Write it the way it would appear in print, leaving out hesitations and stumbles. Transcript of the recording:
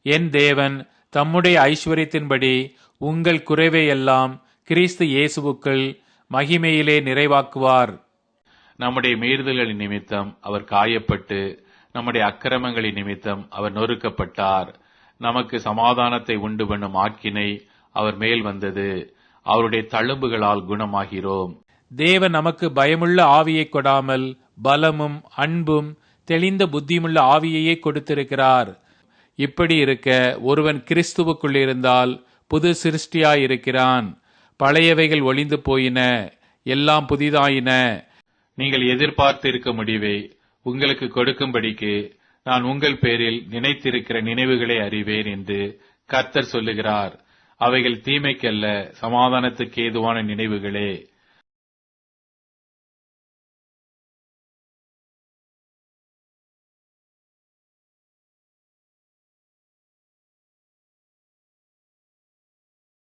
என் தேவன் தம்முடைய ஐஸ்வர்யத்தின்படி உங்கள் குறைவையெல்லாம் கிறிஸ்து இயேசுவுக்குள் மகிமையிலே நிறைவாக்குவார். நம்முடைய மீறுதல்களின் நிமித்தம் அவர் காயப்பட்டு, நம்முடைய அக்கிரமங்களின் நிமித்தம் அவர் நொறுக்கப்பட்டார். நமக்கு சமாதானத்தை உண்டு பண்ணும் ஆக்கினை அவர் மேல் வந்தது. அவருடைய தழும்புகளால் குணமாகிறோம். தேவன் நமக்கு பயமுள்ள ஆவியை கொடாமல் பலமும் அன்பும் தெளிந்த புத்தியுமுள்ள ஆவியையே கொடுத்திருக்கிறார். இப்படி இருக்க ஒருவன் கிறிஸ்துவுக்குள் இருந்தால் புது சிருஷ்டியாயிருக்கிறான். பழையவைகள் ஒளிந்து போயின, எல்லாம் புதிதாயின. நீங்கள் எதிர்பார்த்து இருக்க முடிவை உங்களுக்கு கொடுக்கும்படிக்கு நான் உங்கள் பேரில் நினைத்திருக்கிற நினைவுகளை அறிவேன் என்று கர்த்தர் சொல்லுகிறார். அவைகள் தீமைக்கல்ல, சமாதானத்துக்கு ஏதுவான நினைவுகளே.